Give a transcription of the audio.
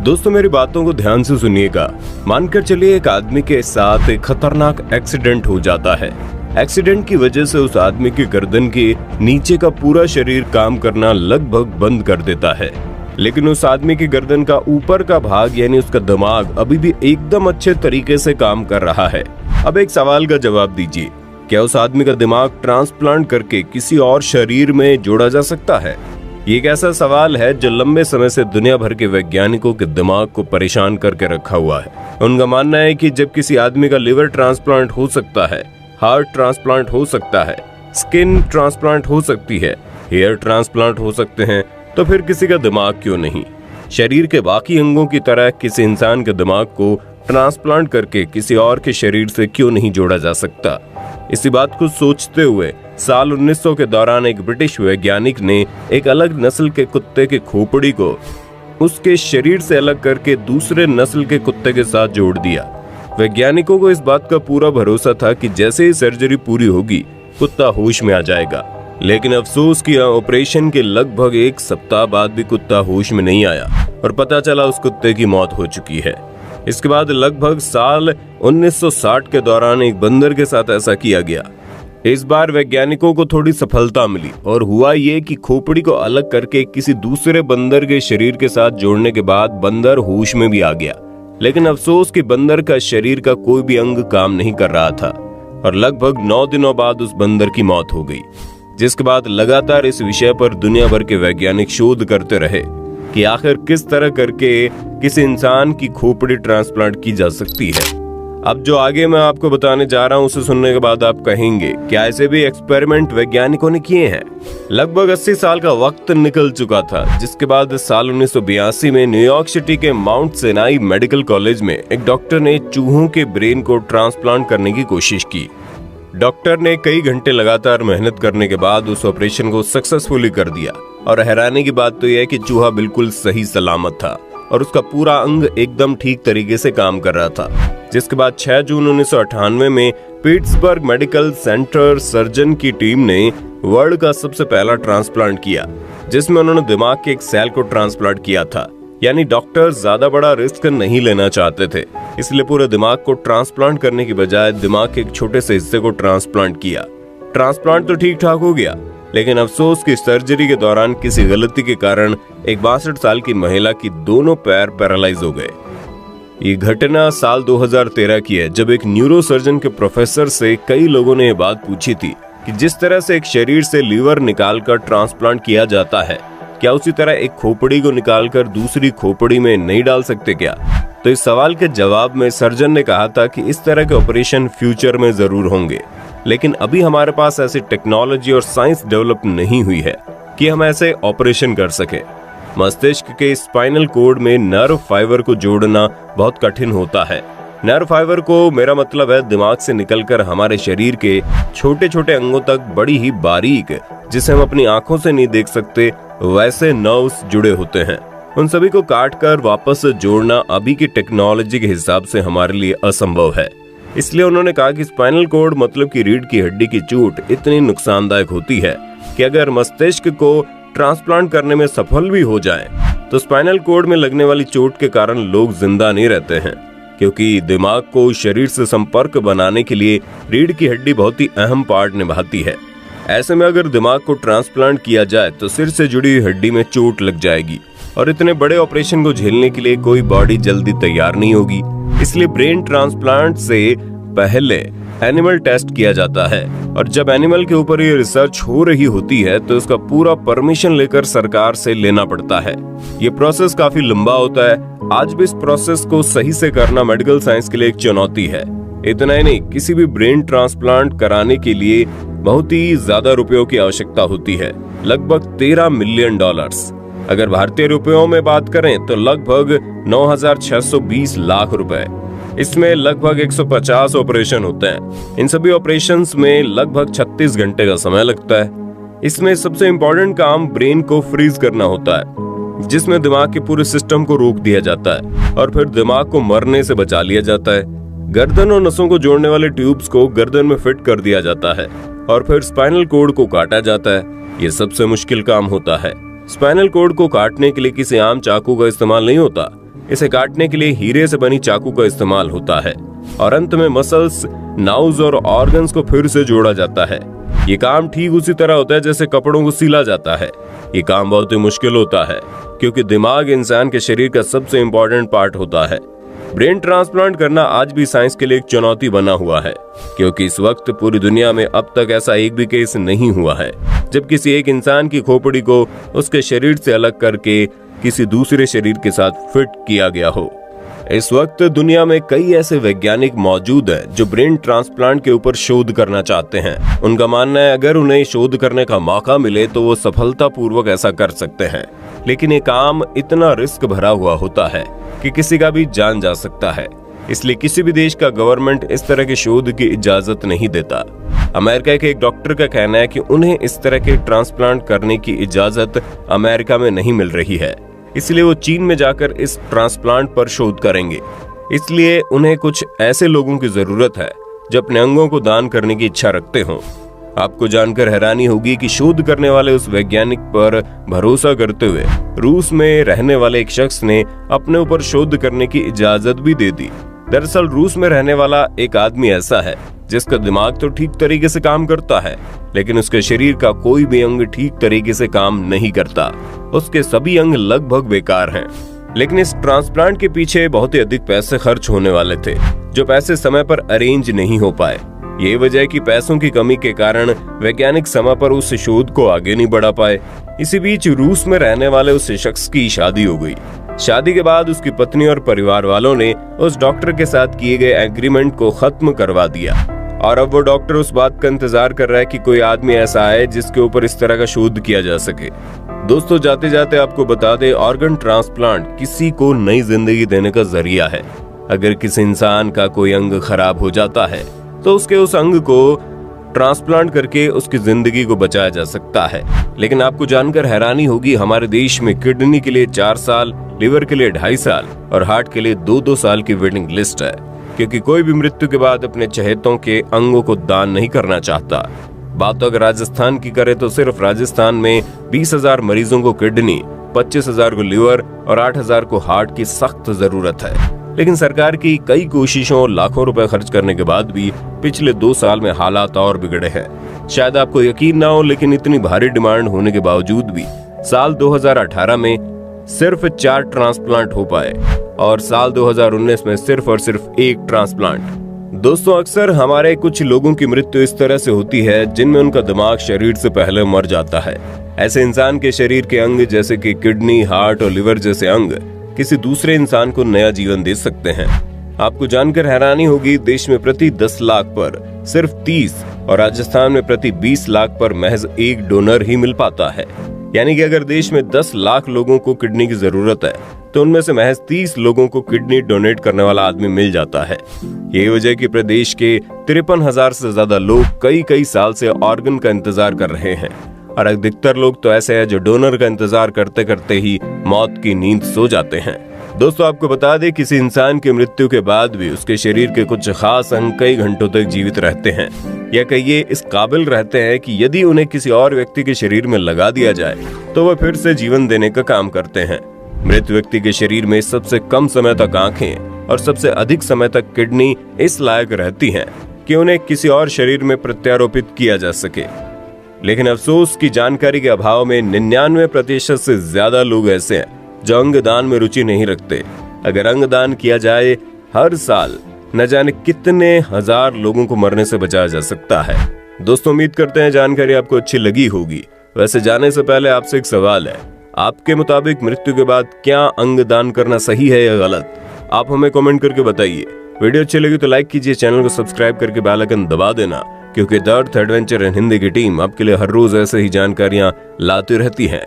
दोस्तों मेरी बातों को ध्यान से सुनिएगा। मानकर चलिए एक आदमी के साथ एक खतरनाक एक्सीडेंट हो जाता है। एक्सीडेंट की वजह से उस आदमी की गर्दन के नीचे का पूरा शरीर काम करना लगभग बंद कर देता है, लेकिन उस आदमी की गर्दन का ऊपर का भाग यानी उसका दिमाग अभी भी एकदम अच्छे तरीके से काम कर रहा है। अब एक सवाल का जवाब दीजिए, क्या उस आदमी का दिमाग ट्रांसप्लांट करके किसी और शरीर में जोड़ा जा सकता है? ये एक ऐसा सवाल है जो लंबे समय से दुनिया भर के वैज्ञानिकों के दिमाग को परेशान करके रखा हुआ है। उनका मानना है कि जब किसी आदमी का लिवर ट्रांसप्लांट हो सकता है, हार्ट ट्रांसप्लांट हो सकता है, स्किन ट्रांसप्लांट हो सकती है, हेयर ट्रांसप्लांट हो सकते हैं, तो फिर किसी का दिमाग क्यों नहीं? शरीर के बाकी अंगों की तरह किसी इंसान के दिमाग को ट्रांसप्लांट करके किसी और के शरीर से क्यों नहीं जोड़ा जा सकता? इसी बात को सोचते हुए साल 1900 के दौरान एक ब्रिटिश वैज्ञानिक ने एक अलग नस्ल के कुत्ते के खोपड़ी को उसके शरीर से अलग करके दूसरे नस्ल के कुत्ते के साथ जोड़ दिया। वैज्ञानिकों को इस बात का पूरा भरोसा था कि जैसे ही सर्जरी पूरी होगी कुत्ता होश में आ जाएगा, लेकिन अफसोस किया ऑपरेशन के लगभग एक सप्ताह बाद भी कुत्ता होश में नहीं आया और पता चला उस कुत्ते की मौत हो चुकी है। इसके बाद लगभग साल 1960 के दौरान एक बंदर के साथ ऐसा किया गया। इस बार वैज्ञानिकों को थोड़ी सफलता मिली और हुआ ये कि खोपड़ी को अलग करके किसी दूसरे बंदर के शरीर के साथ जोड़ने के बाद बंदर होश में भी आ गया, लेकिन अफसोस कि बंदर का शरीर का कोई भी अंग काम नहीं कर रहा था और लगभग 9 दिनों बाद उस बंदर की मौत हो गई। जिसके बाद लगातार इस विषय पर दुनिया भर के वैज्ञानिक शोध करते रहे कि आखिर किस तरह करके किसी इंसान की खोपड़ी ट्रांसप्लांट की जा सकती है। अब जो आगे मैं आपको बताने जा रहा हूं उसे सुनने के बाद आप कहेंगे क्या ऐसे भी एक्सपेरिमेंट वैज्ञानिकों ने किए हैं? लगभग 80 साल का वक्त निकल चुका था, जिसके बाद साल 1982 में न्यूयॉर्क सिटी के माउंट सिनाई मेडिकल कॉलेज में एक डॉक्टर ने चूहों के ब्रेन को ट्रांसप्लांट करने की कोशिश की। डॉक्टर ने कई घंटे लगातार मेहनत करने के बाद उस ऑपरेशन को सक्सेसफुली कर दिया और हैरानी की बात तो यह है कि चूहा बिल्कुल सही सलामत था और उसका पूरा अंग एकदम ठीक तरीके से काम कर रहा था। जिसके बाद 6 जून 1998 में पिट्सबर्ग मेडिकल सेंटर सर्जन की टीम ने वर्ल्ड का सबसे पहला ट्रांसप्लांट किया, जिसमें उन्होंने दिमाग के एक सेल को ट्रांसप्लांट किया था। यानी डॉक्टर ज्यादा बड़ा रिस्क नहीं लेना चाहते थे, इसलिए पूरे दिमाग को ट्रांसप्लांट करने की बजाय दिमाग के एक छोटे से हिस्से को ट्रांसप्लांट किया। ट्रांसप्लांट तो ठीक ठाक हो गया, लेकिन अफसोस की सर्जरी के दौरान किसी गलती के कारण एक 62 साल की महिला की दोनों पैर पैरालाइज हो गए। ये घटना साल 2013 की है, जब एक न्यूरोसर्जन के प्रोफेसर से कई लोगों ने ये बात पूछी थी कि जिस तरह से एक शरीर से लीवर निकालकर ट्रांसप्लांट किया जाता है, क्या उसी तरह एक खोपड़ी को निकालकर दूसरी खोपड़ी में नहीं डाल सकते क्या? तो इस सवाल के जवाब में सर्जन ने कहा था कि इस तरह के ऑपरेशन फ्यूचर में जरूर होंगे, लेकिन अभी हमारे पास ऐसी टेक्नोलॉजी और साइंस डेवलप नहीं हुई है कि हम ऐसे ऑपरेशन कर सके। मस्तिष्क के स्पाइनल कोड में नर्व फाइबर को जोड़ना बहुत कठिन होता है। नर्व फाइबर को मेरा मतलब है दिमाग से निकलकर हमारे शरीर के छोटे छोटे अंगों तक बड़ी ही बारीक, जिसे हम अपनी आंखों से नहीं देख सकते, वैसे नर्व्स जुड़े होते हैं। उन सभी को काट कर वापस जोड़ना अभी की टेक्नोलॉजी के हिसाब से हमारे लिए असंभव है। इसलिए उन्होंने कहा कि स्पाइनल कोड मतलब कि रीढ़ की हड्डी की चोट इतनी नुकसानदायक होती है कि अगर मस्तिष्क को ट्रांसप्लांट करने में सफल भी हो जाए तो स्पाइनल कोड में लगने वाली चोट के कारण लोग जिंदा नहीं रहते हैं, क्योंकि दिमाग को शरीर से संपर्क बनाने के लिए रीढ़ की हड्डी बहुत ही अहम पार्ट निभाती है। ऐसे में अगर दिमाग को ट्रांसप्लांट किया जाए तो सिर से जुड़ी हड्डी में चोट लग जाएगी और इतने बड़े ऑपरेशन को झेलने के लिए कोई बॉडी जल्दी तैयार नहीं होगी। इसलिए ब्रेन ट्रांसप्लांट से पहले एनिमल टेस्ट किया जाता है और जब एनिमल के ऊपर ये रिसर्च हो रही होती है तो उसका पूरा परमिशन लेकर सरकार से लेना पड़ता है। ये प्रोसेस काफी लंबा होता है। आज भी इस प्रोसेस को सही से करना मेडिकल साइंस के लिए एक चुनौती है। इतना ही नहीं, किसी भी ब्रेन ट्रांसप्लांट कराने के लिए बहुत ही ज्यादा रुपयों की आवश्यकता होती है, लगभग $13 मिलियन। अगर भारतीय रुपयों में बात करें तो लगभग 9,620 लाख रुपए। इसमें लगभग 150 ऑपरेशन होते हैं। इन सभी ऑपरेशंस में लगभग 36 घंटे का समय लगता है। इसमें सबसे इम्पोर्टेंट काम ब्रेन को फ्रीज करना होता है, जिसमें दिमाग के पूरे सिस्टम को रोक दिया जाता है और फिर दिमाग को मरने से बचा लिया जाता है। गर्दन और नसों को जोड़ने वाले ट्यूब्स को गर्दन में फिट कर दिया जाता है और फिर स्पाइनल कोड को काटा जाता है। ये सबसे मुश्किल काम होता है। स्पाइनल कोड को काटने के लिए किसी आम चाकू का इस्तेमाल नहीं होता। इसे काटने के लिए हीरे से बनी चाकू का इस्तेमाल होता है और अंत में मसल्स, नाउज और ऑर्गन्स को फिर से जोड़ा जाता है। ये काम ठीक उसी तरह होता है जैसे कपड़ों को सिला जाता है। ये काम बहुत ही मुश्किल होता है क्योंकि दिमाग इंसान के शरीर का सबसे इम्पोर्टेंट पार्ट होता है। ब्रेन ट्रांसप्लांट करना आज भी साइंस के लिए एक चुनौती बना हुआ है क्योंकि इस वक्त पूरी दुनिया में अब तक ऐसा एक भी केस नहीं हुआ है जब किसी एक इंसान की खोपड़ी को उसके शरीर से अलग करके किसी दूसरे शरीर के साथ फिट किया गया हो। इस वक्त दुनिया में कई ऐसे वैज्ञानिक मौजूद हैं जो ब्रेन ट्रांसप्लांट के ऊपर शोध करना चाहते हैं। उनका मानना है अगर उन्हें शोध करने का मौका मिले तो वो सफलतापूर्वक ऐसा कर सकते हैं, लेकिन ये काम इतना रिस्क भरा हुआ होता है कि किसी का भी जान जा सकता है। इसलिए किसी भी देश का गवर्नमेंट इस तरह के शोध की इजाजत नहीं देता। अमेरिका के एक डॉक्टर का कहना है कि उन्हें इस तरह के ट्रांसप्लांट करने की इजाजत अमेरिका में नहीं मिल रही है, इसलिए वो चीन में जाकर इस ट्रांसप्लांट पर शोध करेंगे। इसलिए उन्हें कुछ ऐसे लोगों की जरूरत है जो अपने अंगों को दान करने की इच्छा रखते हों। आपको जानकर हैरानी होगी कि शोध करने वाले उस वैज्ञानिक पर भरोसा करते हुए रूस में रहने वाले एक शख्स ने अपने ऊपर शोध करने की इजाजत भी दे दी। दरअसल रूस में रहने वाला एक आदमी ऐसा है जिसका दिमाग तो ठीक तरीके से काम करता है, लेकिन उसके शरीर का कोई भी अंग ठीक तरीके से काम नहीं करता। उसके सभी अंग लगभग बेकार हैं। लेकिन इस ट्रांसप्लांट के पीछे बहुत ही अधिक पैसे खर्च होने वाले थे, जो पैसे समय पर अरेंज नहीं हो पाए। ये वजह है कि पैसों की कमी के कारण वैज्ञानिक समय पर उस शोध को आगे नहीं बढ़ा पाए। इसी बीच रूस में रहने वाले उस शख्स की शादी हो गई। शादी के बाद उसकी पत्नी और परिवार वालों ने उस डॉक्टर के साथ किए गए एग्रीमेंट को खत्म करवा दिया और अब वो डॉक्टर उस बात का इंतजार कर रहा है कि कोई आदमी ऐसा आए जिसके ऊपर इस तरह का शोध किया जा सके। दोस्तों, जाते जाते आपको बता दें, ऑर्गन ट्रांसप्लांट किसी को नई जिंदगी देने का जरिया है। अगर किसी इंसान का कोई अंग खराब हो जाता है तो उसके उस अंग को ट्रांसप्लांट करके उसकी जिंदगी को बचाया जा सकता है। लेकिन आपको जानकर हैरानी होगी, हमारे देश में किडनी के लिए 4 साल, लिवर के लिए 2.5 साल और हार्ट के लिए 2-2 साल की वेटिंग लिस्ट है, क्योंकि कोई भी मृत्यु के बाद अपने चहेतों के अंगों को दान नहीं करना चाहता। बात तो अगर राजस्थान की करें तो सिर्फ राजस्थान में 20,000 मरीजों को किडनी, 25,000 को लिवर और 8,000 को हार्ट की सख्त जरूरत है। लेकिन सरकार की कई कोशिशों और लाखों रुपए खर्च करने के बाद भी पिछले 2 साल में हालात और बिगड़े हैं। शायद आपको यकीन ना हो, लेकिन इतनी भारी डिमांड होने के बावजूद भी साल 2018 में सिर्फ 4 ट्रांसप्लांट हो पाए और साल 2019 में सिर्फ और सिर्फ 1 ट्रांसप्लांट। दोस्तों, अक्सर हमारे कुछ लोगों की मृत्यु इस तरह से होती है जिनमें उनका दिमाग शरीर से पहले मर जाता है। ऐसे इंसान के शरीर के अंग जैसे कि किडनी, हार्ट और लिवर जैसे अंग किसी दूसरे इंसान को नया जीवन दे सकते हैं। आपको जानकर हैरानी होगी, देश में प्रति 10 लाख पर सिर्फ 30 और राजस्थान में प्रति 20 लाख पर महज 1 डोनर ही मिल पाता है। यानी कि अगर देश में 10 लाख लोगों को किडनी की जरूरत है तो उनमें से महज 30 लोगों को किडनी डोनेट करने वाला आदमी मिल जाता है। यही वजह कि प्रदेश के 53,000 से ज्यादा लोग कई साल से ऑर्गन का इंतजार कर रहे हैं और अधिकतर लोग तो ऐसे हैं जो डोनर का इंतजार करते करते ही मौत की नींद सो जाते हैं। दोस्तों, आपको बता दें, किसी इंसान की मृत्यु के बाद भी उसके शरीर के कुछ खास अंग कई घंटों तक जीवित रहते हैं, या कहिए इस काबिल रहते हैं कि यदि उन्हें किसी और व्यक्ति के शरीर में लगा दिया जाए तो वह फिर से जीवन देने का काम करते हैं। मृत व्यक्ति के शरीर में सबसे कम समय तक आंखें और सबसे अधिक समय तक किडनी इस लायक रहती हैं कि उन्हें किसी और शरीर में प्रत्यारोपित किया जा सके। लेकिन अफसोस की जानकारी के अभाव में 99% से ज्यादा लोग ऐसे हैं जो अंगदान में रुचि नहीं रखते। अगर अंगदान किया जाए, हर साल न जाने कितने हजार लोगों को मरने से बचाया जा सकता है। दोस्तों, उम्मीद करते हैं जानकारी आपको अच्छी लगी होगी। वैसे जाने से पहले आपसे एक सवाल है, आपके मुताबिक मृत्यु के बाद क्या अंगदान करना सही है या गलत? आप हमें कमेंट करके बताइए। वीडियो अच्छी लगी तो लाइक कीजिए, चैनल को सब्सक्राइब करके बेल आइकन दबा देना, क्योंकि the earth adventure in Hindi की टीम आपके लिए हर रोज ऐसे ही जानकारियां लाती रहती है।